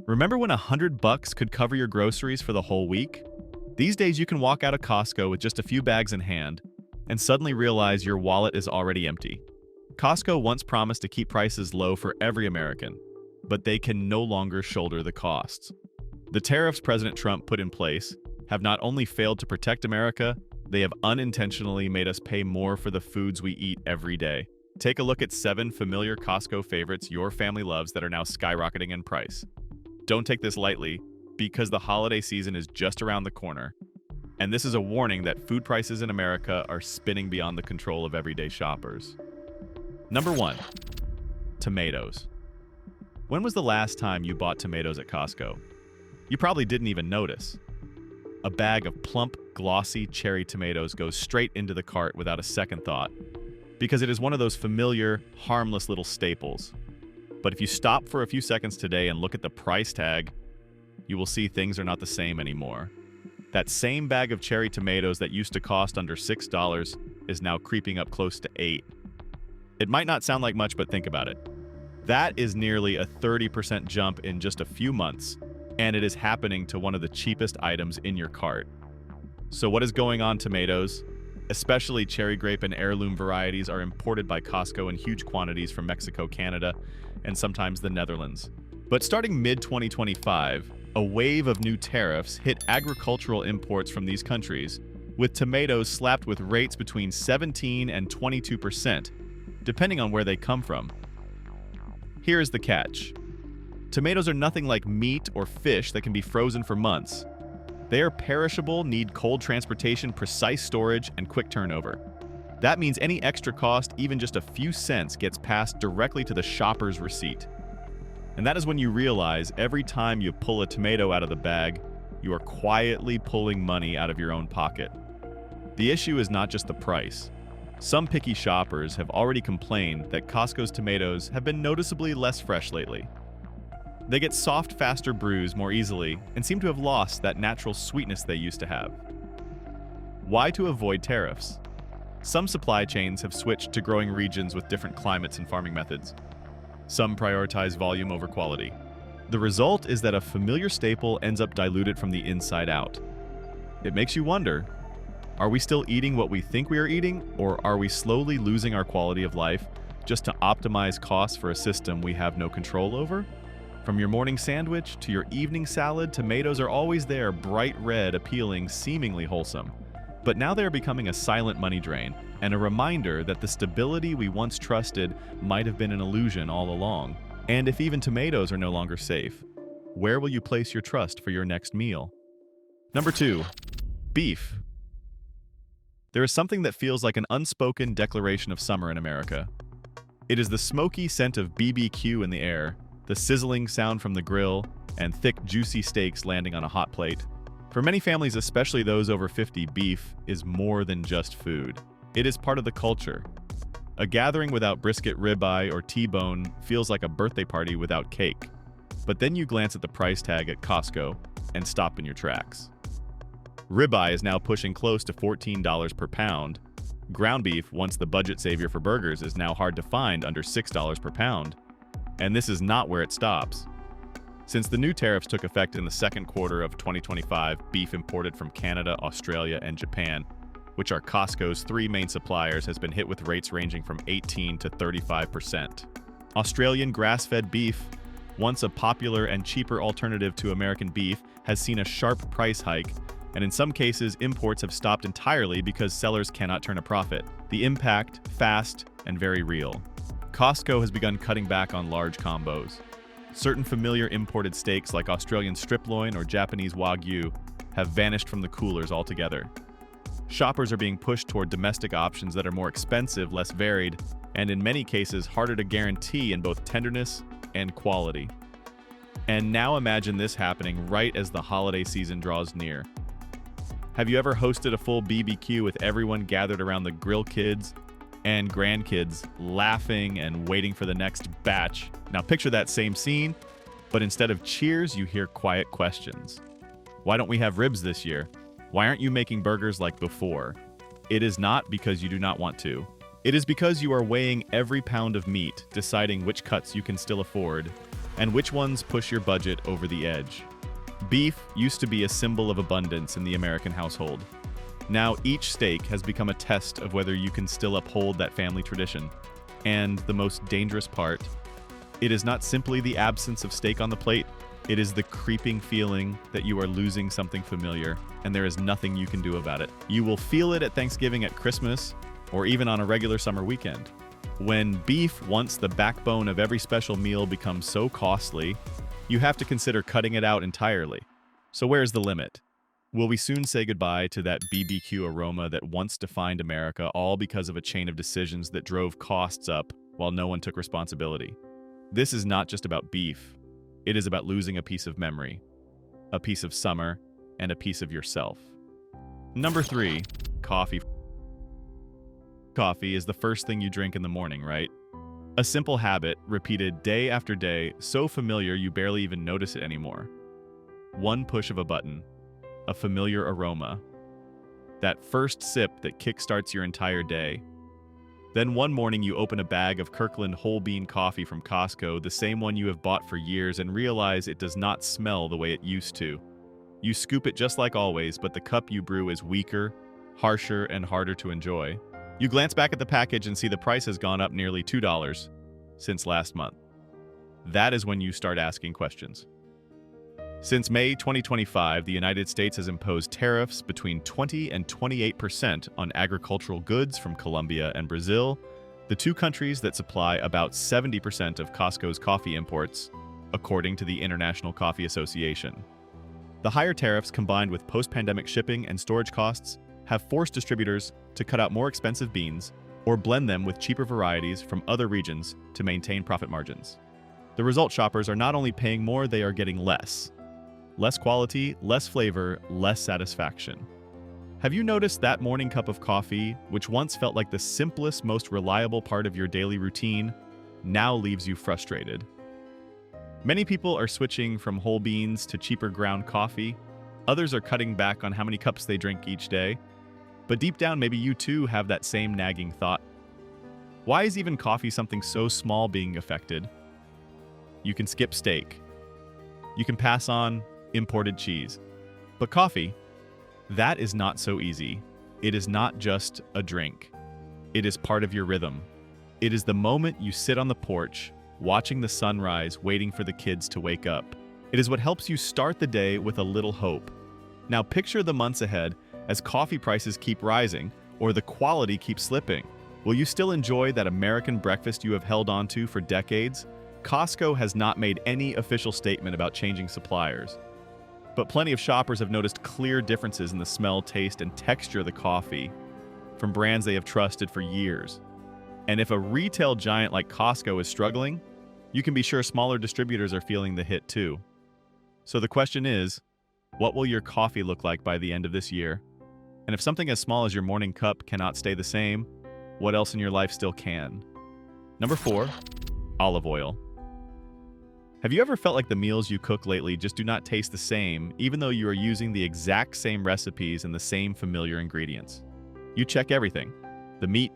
Remember when $100 could cover your groceries for the whole week? These days, you can walk out of Costco with just a few bags in hand and suddenly realize your wallet is already empty. Costco once promised to keep prices low for every American, but they can no longer shoulder the costs. The tariffs President Trump put in place have not only failed to protect America, they have unintentionally made us pay more for the foods we eat every day. Take a look at 7 familiar Costco favorites your family loves that are now skyrocketing in price. Don't take this lightly, because the holiday season is just around the corner. And this is a warning that food prices in America are spinning beyond the control of everyday shoppers. Number 1. Tomatoes. When was the last time you bought tomatoes at Costco? You probably didn't even notice. A bag of plump, glossy cherry tomatoes goes straight into the cart without a second thought, because it is one of those familiar, harmless little staples. But if you stop for a few seconds today and look at the price tag, you will see things are not the same anymore. That same bag of cherry tomatoes that used to cost under $6 is now creeping up close to $8. It might not sound like much, but think about it. That is nearly a 30% jump in just a few months, and it is happening to one of the cheapest items in your cart. So what is going on, tomatoes? Especially cherry grape and heirloom varieties are imported by Costco in huge quantities from Mexico, Canada, and sometimes the Netherlands. But starting mid-2025, a wave of new tariffs hit agricultural imports from these countries, with tomatoes slapped with rates between 17 and 22%, depending on where they come from. Here is the catch. Tomatoes are nothing like meat or fish that can be frozen for months. They are perishable, need cold transportation, precise storage, and quick turnover. That means any extra cost, even just a few cents, gets passed directly to the shopper's receipt. And that is when you realize every time you pull a tomato out of the bag, you are quietly pulling money out of your own pocket. The issue is not just the price. Some picky shoppers have already complained that Costco's tomatoes have been noticeably less fresh lately. They get soft, faster bruised more easily and seem to have lost that natural sweetness they used to have. Why to avoid tariffs? Some supply chains have switched to growing regions with different climates and farming methods. Some prioritize volume over quality. The result is that a familiar staple ends up diluted from the inside out. It makes you wonder, are we still eating what we think we are eating, or are we slowly losing our quality of life just to optimize costs for a system we have no control over? From your morning sandwich to your evening salad, tomatoes are always there, bright red, appealing, seemingly wholesome. But now they are becoming a silent money drain, and a reminder that the stability we once trusted might have been an illusion all along. And if even tomatoes are no longer safe, where will you place your trust for your next meal? Number 2. Beef. There is something that feels like an unspoken declaration of summer in America. It is the smoky scent of BBQ in the air, the sizzling sound from the grill, and thick, juicy steaks landing on a hot plate. For many families, especially those over 50, beef is more than just food. It is part of the culture. A gathering without brisket, ribeye, or T-bone feels like a birthday party without cake. But then you glance at the price tag at Costco and stop in your tracks. Ribeye is now pushing close to $14 per pound. Ground beef, once the budget savior for burgers, is now hard to find under $6 per pound. And this is not where it stops. Since the new tariffs took effect in the second quarter of 2025, beef imported from Canada, Australia, and Japan, which are Costco's 3 main suppliers, has been hit with rates ranging from 18 to 35%. Australian grass-fed beef, once a popular and cheaper alternative to American beef, has seen a sharp price hike, and in some cases, imports have stopped entirely because sellers cannot turn a profit. The impact, fast and very real. Costco has begun cutting back on large combos. Certain familiar imported steaks like Australian strip loin or Japanese Wagyu have vanished from the coolers altogether. Shoppers are being pushed toward domestic options that are more expensive, less varied, and in many cases harder to guarantee in both tenderness and quality. And now imagine this happening right as the holiday season draws near. Have you ever hosted a full BBQ with everyone gathered around the grill, kids and grandkids laughing and waiting for the next batch? Now picture that same scene, but instead of cheers, you hear quiet questions. Why don't we have ribs this year? Why aren't you making burgers like before? It is not because you do not want to. It is because you are weighing every pound of meat, deciding which cuts you can still afford, And which ones push your budget over the edge? Beef used to be a symbol of abundance in the American household. Now each steak has become a test of whether you can still uphold that family tradition. And the most dangerous part, it is not simply the absence of steak on the plate, it is the creeping feeling that you are losing something familiar, and there is nothing you can do about it. You will feel it at Thanksgiving, at Christmas, or even on a regular summer weekend. When beef, once the backbone of every special meal, becomes so costly, you have to consider cutting it out entirely. So where's the limit? Will we soon say goodbye to that BBQ aroma that once defined America, all because of a chain of decisions that drove costs up while no one took responsibility? This is not just about beef. It is about losing a piece of memory, a piece of summer, and a piece of yourself. Number 3, coffee. Coffee is the first thing you drink in the morning, right? A simple habit, repeated day after day, so familiar you barely even notice it anymore. One push of a button, a familiar aroma. That first sip that kickstarts your entire day. Then one morning you open a bag of Kirkland whole bean coffee from Costco, the same one you have bought for years, and realize it does not smell the way it used to. You scoop it just like always, but the cup you brew is weaker, harsher, and harder to enjoy. You glance back at the package and see the price has gone up nearly $2 since last month. That is when you start asking questions. Since May 2025, the United States has imposed tariffs between 20 and 28% on agricultural goods from Colombia and Brazil, the two countries that supply about 70% of Costco's coffee imports, according to the International Coffee Association. The higher tariffs, combined with post-pandemic shipping and storage costs, have forced distributors to cut out more expensive beans or blend them with cheaper varieties from other regions to maintain profit margins. The result, shoppers are not only paying more, they are getting less. Less quality, less flavor, less satisfaction. Have you noticed that morning cup of coffee, which once felt like the simplest, most reliable part of your daily routine, now leaves you frustrated? Many people are switching from whole beans to cheaper ground coffee. Others are cutting back on how many cups they drink each day. But deep down, maybe you too have that same nagging thought. Why is even coffee, something so small, being affected? You can skip steak. You can pass on imported cheese. But coffee, that is not so easy. It is not just a drink. It is part of your rhythm. It is the moment you sit on the porch, watching the sunrise, waiting for the kids to wake up. It is what helps you start the day with a little hope. Now picture the months ahead as coffee prices keep rising or the quality keeps slipping. Will you still enjoy that American breakfast you have held on to for decades? Costco has not made any official statement about changing suppliers, but plenty of shoppers have noticed clear differences in the smell, taste, and texture of the coffee from brands they have trusted for years. And if a retail giant like Costco is struggling, you can be sure smaller distributors are feeling the hit too. So the question is, what will your coffee look like by the end of this year? And if something as small as your morning cup cannot stay the same, what else in your life still can? Number 4, olive oil. Have you ever felt like the meals you cook lately just do not taste the same, even though you are using the exact same recipes and the same familiar ingredients? You check everything. The meat,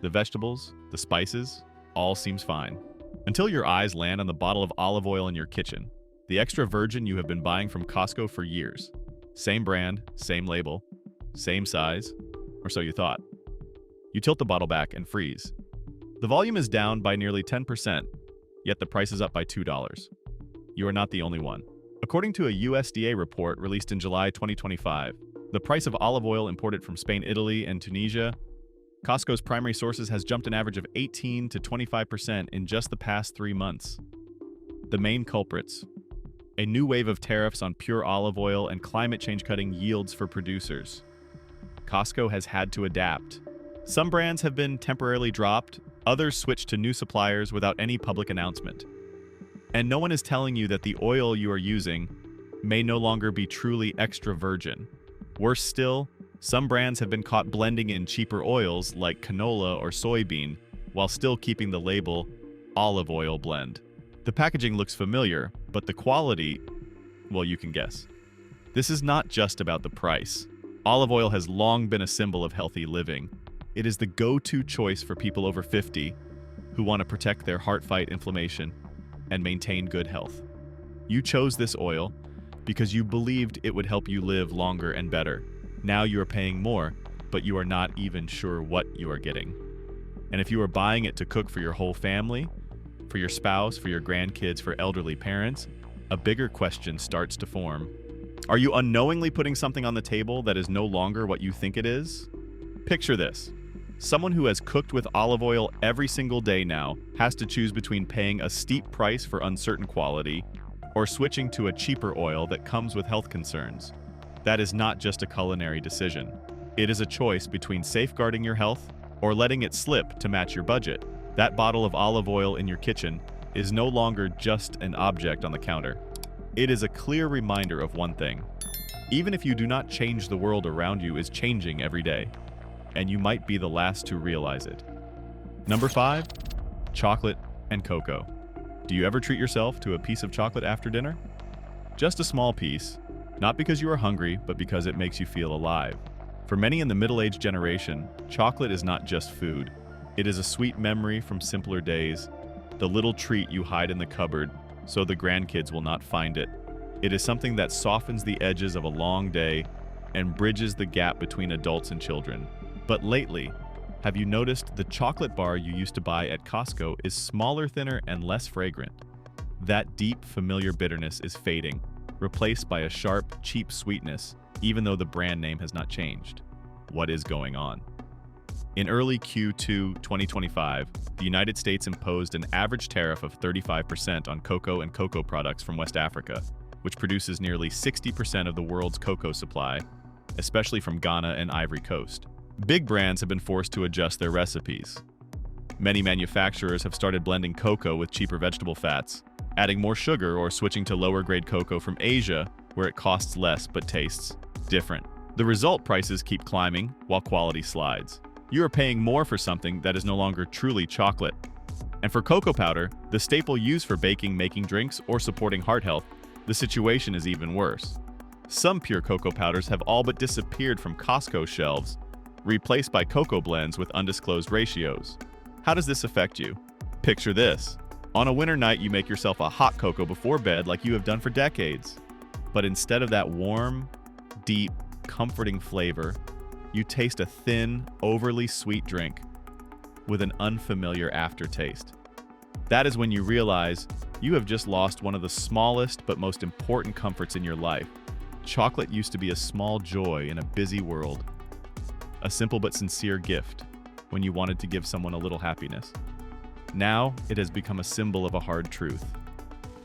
the vegetables, the spices, all seems fine. Until your eyes land on the bottle of olive oil in your kitchen, the extra virgin you have been buying from Costco for years. Same brand, same label, same size, or so you thought. You tilt the bottle back and freeze. The volume is down by nearly 10%, yet the price is up by $2. You are not the only one. According to a USDA report released in July 2025, the price of olive oil imported from Spain, Italy, and Tunisia, Costco's primary sources, has jumped an average of 18 to 25% in just the past 3 months. The main culprits: a new wave of tariffs on pure olive oil and climate change cutting yields for producers. Costco has had to adapt. Some brands have been temporarily dropped, others switched to new suppliers without any public announcement. And no one is telling you that the oil you are using may no longer be truly extra virgin. Worse still, some brands have been caught blending in cheaper oils like canola or soybean while still keeping the label olive oil blend. The packaging looks familiar, but the quality, well, you can guess. This is not just about the price. Olive oil has long been a symbol of healthy living. It is the go-to choice for people over 50 who want to protect their heart, fight inflammation, and maintain good health. You chose this oil because you believed it would help you live longer and better. Now you are paying more, but you are not even sure what you are getting. And if you are buying it to cook for your whole family, for your spouse, for your grandkids, for elderly parents, a bigger question starts to form. Are you unknowingly putting something on the table that is no longer what you think it is? Picture this. Someone who has cooked with olive oil every single day now has to choose between paying a steep price for uncertain quality or switching to a cheaper oil that comes with health concerns. That is not just a culinary decision. It is a choice between safeguarding your health or letting it slip to match your budget. That bottle of olive oil in your kitchen is no longer just an object on the counter. It is a clear reminder of one thing. Even if you do not change, the world around you is changing every day, and you might be the last to realize it. Number 5, chocolate and cocoa. Do you ever treat yourself to a piece of chocolate after dinner? Just a small piece, not because you are hungry, but because it makes you feel alive. For many in the middle-aged generation, chocolate is not just food. It is a sweet memory from simpler days, the little treat you hide in the cupboard so the grandkids will not find it. It is something that softens the edges of a long day and bridges the gap between adults and children. But lately, have you noticed the chocolate bar you used to buy at Costco is smaller, thinner, and less fragrant? That deep, familiar bitterness is fading, replaced by a sharp, cheap sweetness, even though the brand name has not changed. What is going on? In early Q2 2025, the United States imposed an average tariff of 35% on cocoa and cocoa products from West Africa, which produces nearly 60% of the world's cocoa supply, especially from Ghana and Ivory Coast. Big brands have been forced to adjust their recipes. Many manufacturers have started blending cocoa with cheaper vegetable fats, adding more sugar or switching to lower-grade cocoa from Asia, where it costs less but tastes different. The result: prices keep climbing while quality slides. You are paying more for something that is no longer truly chocolate. And for cocoa powder, the staple used for baking, making drinks, or supporting heart health, the situation is even worse. Some pure cocoa powders have all but disappeared from Costco shelves, replaced by cocoa blends with undisclosed ratios. How does this affect you? Picture this. On a winter night, you make yourself a hot cocoa before bed like you have done for decades. But instead of that warm, deep, comforting flavor, you taste a thin, overly sweet drink with an unfamiliar aftertaste. That is when you realize you have just lost one of the smallest but most important comforts in your life. Chocolate used to be a small joy in a busy world, a simple but sincere gift when you wanted to give someone a little happiness. Now, it has become a symbol of a hard truth.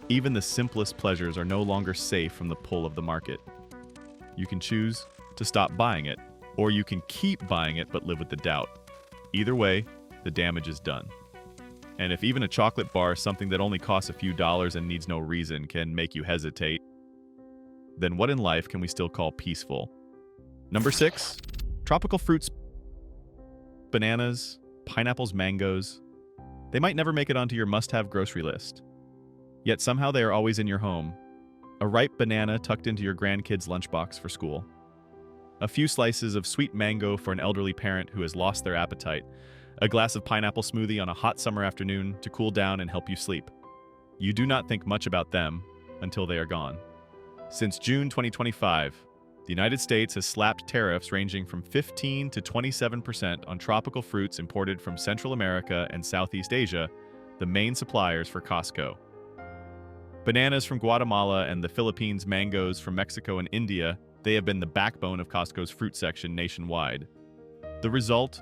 Even the simplest pleasures are no longer safe from the pull of the market. You can choose to stop buying it, or you can keep buying it but live with the doubt. Either way, the damage is done. And if even a chocolate bar, something that only costs a few dollars and needs no reason, can make you hesitate, then what in life can we still call peaceful? Number 6, tropical fruits. Bananas, pineapples, mangoes. They might never make it onto your must-have grocery list. Yet somehow they are always in your home. A ripe banana tucked into your grandkid's lunchbox for school. A few slices of sweet mango for an elderly parent who has lost their appetite. A glass of pineapple smoothie on a hot summer afternoon to cool down and help you sleep. You do not think much about them until they are gone. Since June 2025, the United States has slapped tariffs ranging from 15 to 27% on tropical fruits imported from Central America and Southeast Asia, the main suppliers for Costco. Bananas from Guatemala and the Philippines, mangoes from Mexico and India, they have been the backbone of Costco's fruit section nationwide. The result?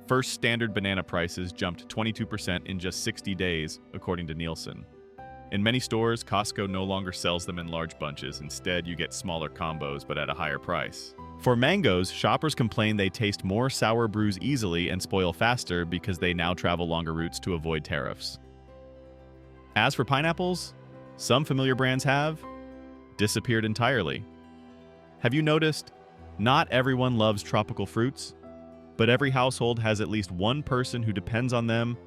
First standard banana prices jumped 22% in just 60 days, according to Nielsen. In many stores, Costco no longer sells them in large bunches. Instead, you get smaller combos, but at a higher price. For mangoes, shoppers complain they taste more sour, bruise easily, and spoil faster because they now travel longer routes to avoid tariffs. As for pineapples, some familiar brands have disappeared entirely. Have you noticed? Not everyone loves tropical fruits, but every household has at least one person who depends on them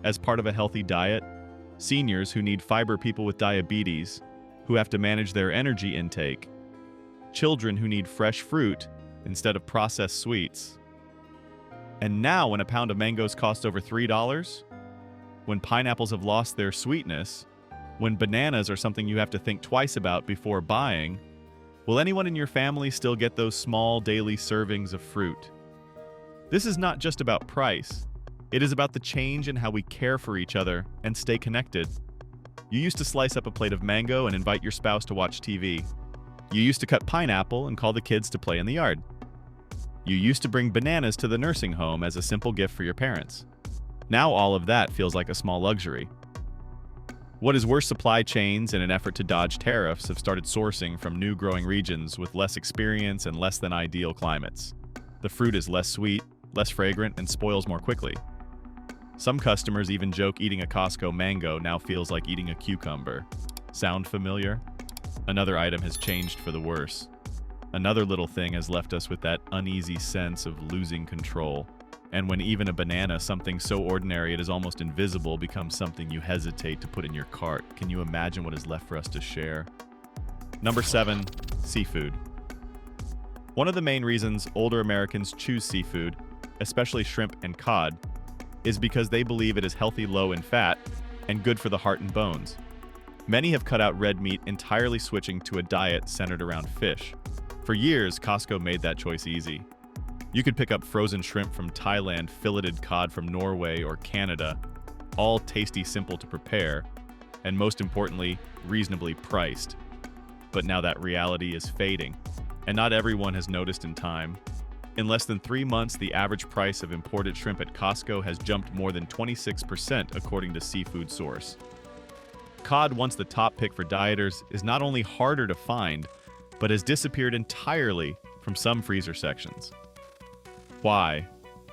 as part of a healthy diet. Seniors who need fiber, people with diabetes who have to manage their energy intake, children who need fresh fruit instead of processed sweets. And now when a pound of mangoes costs over $3, when pineapples have lost their sweetness, When bananas are something you have to think twice about before buying, will anyone in your family still get those small daily servings of fruit? This is not just about price. It is about the change in how we care for each other and stay connected. You used to slice up a plate of mango and invite your spouse to watch TV. You used to cut pineapple and call the kids to play in the yard. You used to bring bananas to the nursing home as a simple gift for your parents. Now all of that feels like a small luxury. What is worse, supply chains, in an effort to dodge tariffs, have started sourcing from new growing regions with less experience and less than ideal climates. The fruit is less sweet, less fragrant, and spoils more quickly. Some customers even joke eating a Costco mango now feels like eating a cucumber. Sound familiar? Another item has changed for the worse. Another little thing has left us with that uneasy sense of losing control. And when even a banana, something so ordinary it is almost invisible, becomes something you hesitate to put in your cart, can you imagine what is left for us to share? Number 7, seafood. One of the main reasons older Americans choose seafood, especially shrimp and cod, is because they believe it is healthy, low in fat, and good for the heart and bones. Many have cut out red meat, entirely switching to a diet centered around fish. For years, Costco made that choice easy. You could pick up frozen shrimp from Thailand, filleted cod from Norway or Canada, all tasty, simple to prepare, and most importantly, reasonably priced. But now that reality is fading, and not everyone has noticed in time. In less than 3 months, the average price of imported shrimp at Costco has jumped more than 26%, according to Seafood Source. Cod, once the top pick for dieters, is not only harder to find, but has disappeared entirely from some freezer sections. Why?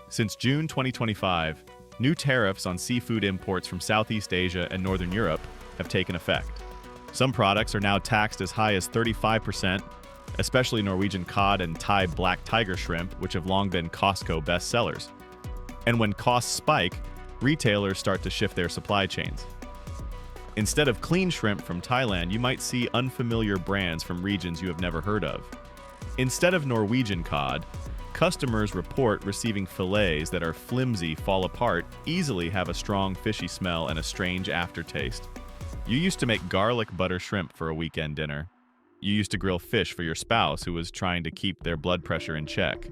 Since June 2025, new tariffs on seafood imports from Southeast Asia and Northern Europe have taken effect. Some products are now taxed as high as 35%, especially Norwegian cod and Thai black tiger shrimp, which have long been Costco bestsellers. And when costs spike, retailers start to shift their supply chains. Instead of clean shrimp from Thailand, you might see unfamiliar brands from regions you have never heard of. Instead of Norwegian cod, customers report receiving fillets that are flimsy, fall apart, easily have a strong fishy smell and a strange aftertaste. You used to make garlic butter shrimp for a weekend dinner. You used to grill fish for your spouse who was trying to keep their blood pressure in check.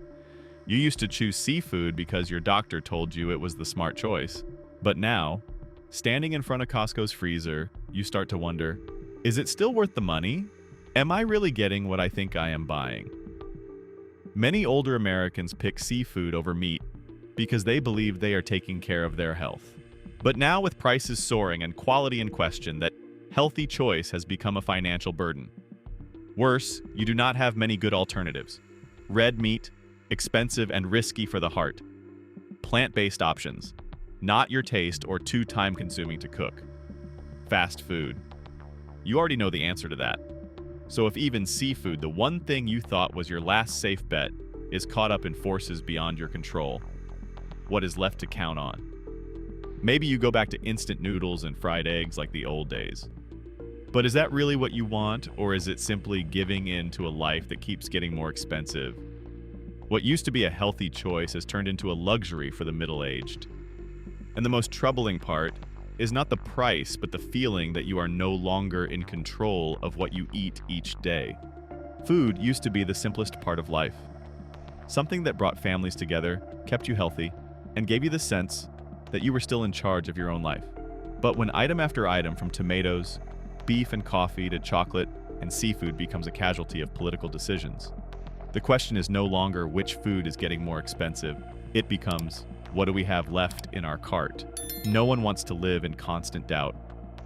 You used to choose seafood because your doctor told you it was the smart choice. But now, standing in front of Costco's freezer, you start to wonder, is it still worth the money? Am I really getting what I think I am buying? Many older Americans pick seafood over meat because they believe they are taking care of their health. But now, with prices soaring and quality in question, that healthy choice has become a financial burden. Worse, you do not have many good alternatives. Red meat, expensive and risky for the heart. Plant-based options, not your taste or too time-consuming to cook. Fast food. You already know the answer to that. So if even seafood, the one thing you thought was your last safe bet, is caught up in forces beyond your control, what is left to count on? Maybe you go back to instant noodles and fried eggs like the old days. But is that really what you want, or is it simply giving in to a life that keeps getting more expensive? What used to be a healthy choice has turned into a luxury for the middle-aged. And the most troubling part is not the price, but the feeling that you are no longer in control of what you eat each day. Food used to be the simplest part of life. Something that brought families together, kept you healthy, and gave you the sense that you were still in charge of your own life. But when item after item, from tomatoes, beef and coffee to chocolate and seafood, becomes a casualty of political decisions, the question is no longer which food is getting more expensive. It becomes, what do we have left in our cart? No one wants to live in constant doubt,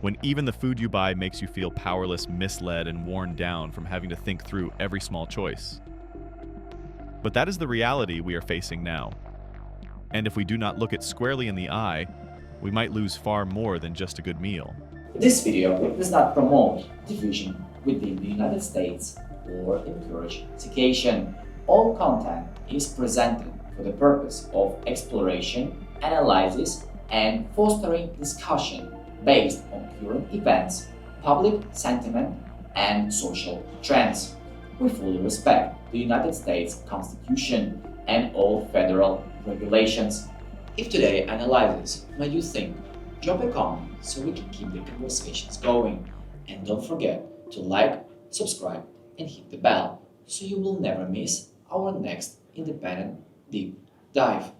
when even the food you buy makes you feel powerless, misled, and worn down from having to think through every small choice. But that is the reality we are facing now. And if we do not look it squarely in the eye, we might lose far more than just a good meal. This video does not promote division within the United States or encourage segregation. All content is presented for the purpose of exploration, analysis, and fostering discussion based on current events, public sentiment, and social trends. We fully respect the United States Constitution and all federal regulations. If today's analysis made you think, drop a comment so we can keep the conversations going. And don't forget to like, subscribe, and hit the bell so you will never miss our next independent deep dive.